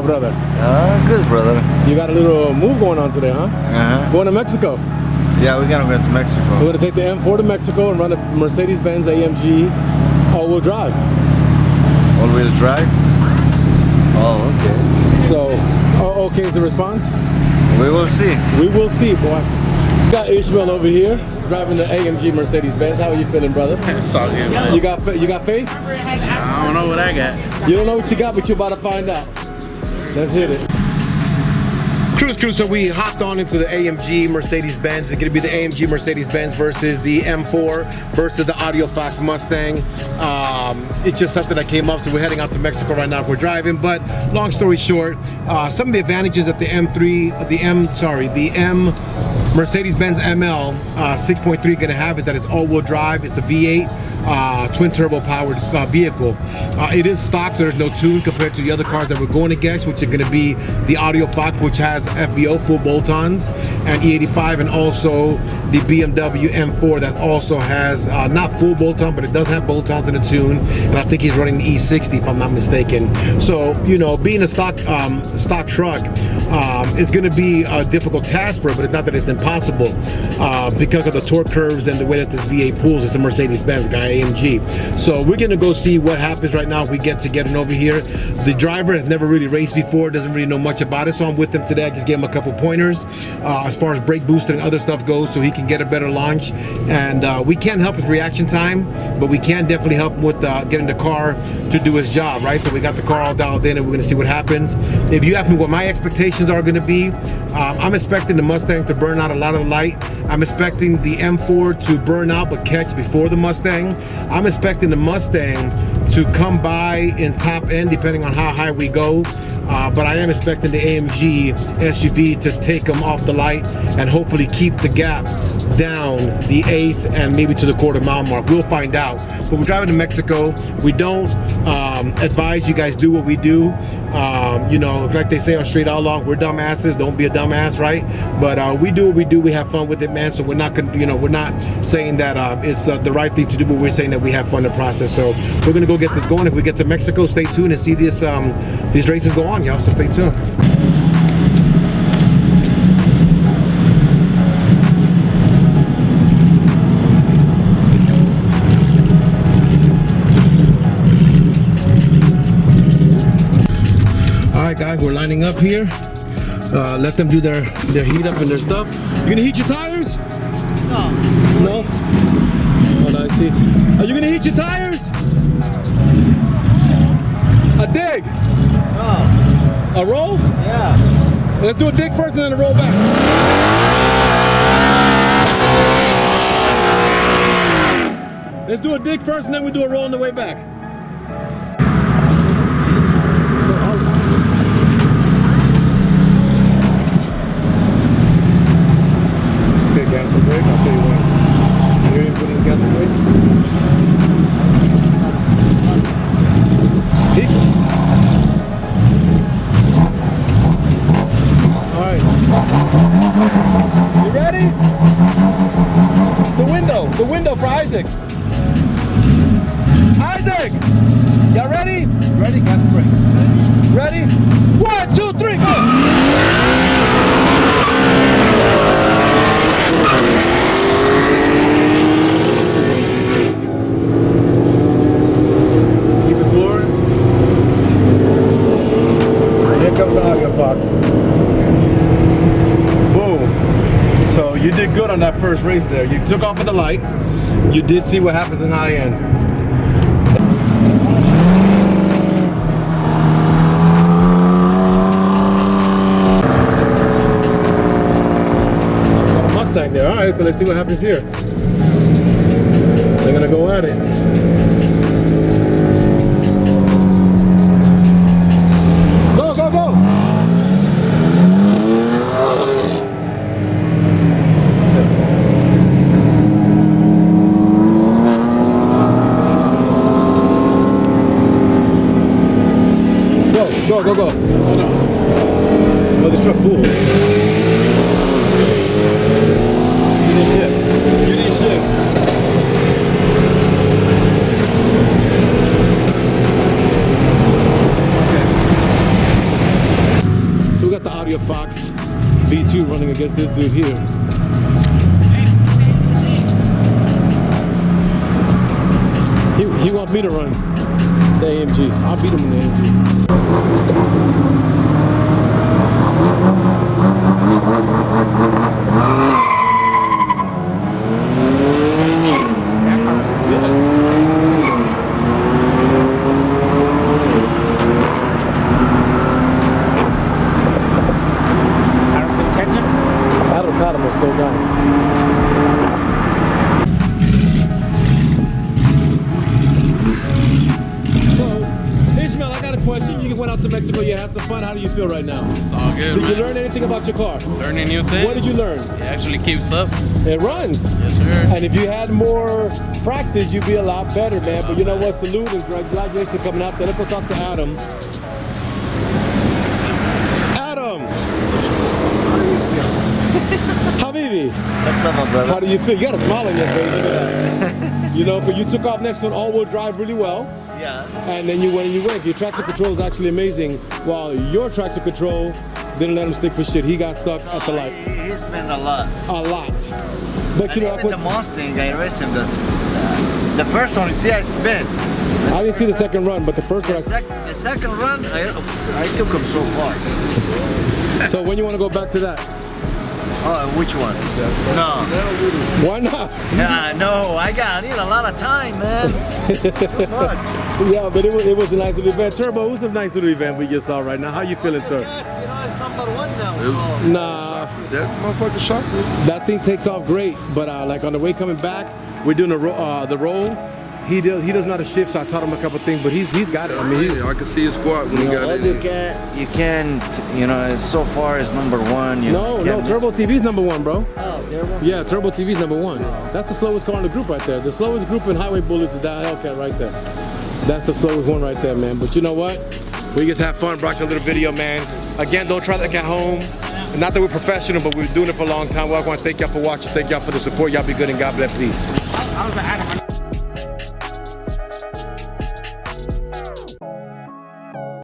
my brother? Good, brother. You got a little move going on today, huh? Going to Mexico. Yeah, we're gonna go to Mexico. We're gonna take the M4 to Mexico and run a Mercedes-Benz AMG all-wheel drive. All-wheel drive? Oh, okay. So, okay is the response? We will see. We will see, boy. Got Ishmael over here driving the AMG Mercedes-Benz. How are you feeling, brother? It's all good, man. You got faith? I don't know what I got. You don't know what you got, but you're about to find out. Let's hit it. Crew, so we hopped on into the AMG Mercedes-Benz. It's gonna be the AMG Mercedes-Benz versus the M4 versus the AUDIOZONE Mustang. It's just something that came up, so we're heading out to Mexico right now. We're driving, but long story short, some of the advantages that the M Mercedes-Benz ML 6.3 gonna have is that it's all-wheel drive. It's a V8 twin turbo powered vehicle. It is stock, so there's no tune compared to the other cars that we're going against, which are going to be the AUDIOZONE, which has FBO full bolt-ons, and E85, and also the BMW M4 that also has not full bolt-on, but it does have bolt-ons in the tune, and I think he's running the E60 if I'm not mistaken. So, you know, being a stock truck is going to be a difficult task for it, but it's not that it's impossible because of the torque curves and the way that this V8 pulls. It's a Mercedes-Benz guy, AMG. So we're gonna go see what happens right now if we get to getting over here. The driver has never really raced before, doesn't really know much about it, so I'm with him today. I just gave him a couple pointers as far as brake booster and other stuff goes, so he can get a better launch. And we can't help with reaction time, but we can definitely help with getting the car to do its job, right? So we got the car all dialed in, and we're gonna see what happens. If you ask me what my expectations are gonna be, I'm expecting the Mustang to burn out a lot of the light. I'm expecting the M4 to burn out but catch before the Mustang. I'm expecting the Mustang to come by in top end depending on how high we go, but I am expecting the AMG SUV to take them off the light and hopefully keep the gap down the 1/8 and maybe to the quarter-mile mark. We'll find out. But we're driving to Mexico. We don't advise you guys do what we do. You know, like they say on Street Outlaw, we're dumbasses. Don't be a dumbass, right? But we do what we do. We have fun with it, man. So we're not gonna, you know, we're not saying that it's the right thing to do, but we're saying that we have fun in the process. So we're gonna go get this going. If we get to Mexico, stay tuned and see this these races go on, y'all. So stay tuned. Guys, we're lining up here. Let them do their heat up and their stuff. You gonna heat your tires? No. No? Hold on, I see. Are you gonna heat your tires? A dig? No. A roll? Yeah. Let's do a dig first and then a roll back. Let's do a dig first and then we do a roll on the way back. Gas and brake, I'll tell you what. Here you put in gas and brake. Alright. You ready? The window for Isaac. Isaac! Y'all ready? Ready? Gas and brake. Ready? 1, 2, 3, go! Keep it flooring. Here comes the AUDIOZONE. Boom. So you did good on that first race there. You took off at the light. You did see what happens in high end. There. All right, so let's see what happens here. They're gonna go at it. Go, go, go! Go, go, go. Oh no. Oh, this truck cool. You didn't shift. guess this dude here. He wants me to run the AMG. I'll beat him in the AMG. That'll cut him and slow down. Question. You went out to Mexico, you had some fun. How do you feel right now? It's all good, Did man. you learn anything about your car? Learning new things. What did you learn? It actually keeps up. It runs. Yes, sir. And if you had more practice, you'd be a lot better, man. But you know what? Salute and congratulations for coming out there. Let's go talk to Adam. Adam! Habibi, What's up, my brother? how do you feel? You got a smile on your face. Look at that. You know, but you took off next to an all-wheel drive really well. Yeah. And then you went and you went. Your traction control is actually amazing. While your traction control didn't let him stick for shit. He got stuck at the light. He spent a lot. A lot. But you know, Even the Mustang, I raced him. The first one, you see, I spin. I didn't see the second run, but the first one. The second run, I took him so far. So when you want to go back to that? Oh, which one? No. Why not? Yeah, no, I need a lot of time, man. Yeah, but it was a nice little event. Turbo, it was a nice little event we just saw right now. How you feeling, sir? You know, it's number one now. Nah, That motherfucker shocked me. that thing takes off great, but like on the way coming back, we're doing the roll. He does not a shift, so I taught him a couple things, but he's got it. I mean, I can see his squat when he got in. You can't, you know, so far it's number one. You know, you can't Turbo TV's number one, bro. Oh, Turbo? Yeah, Turbo TV's number one. That's the slowest car in the group right there. The slowest group in Highway Bullets is that HELLCAT right there. That's the slowest one right there, man. But you know what? We just have fun, brought you a little video, man. Again, don't try that at home. Not that we're professional, but we've been doing it for a long time. Well, I want to thank y'all for watching. Thank y'all for the support. Y'all be good and God bless, please.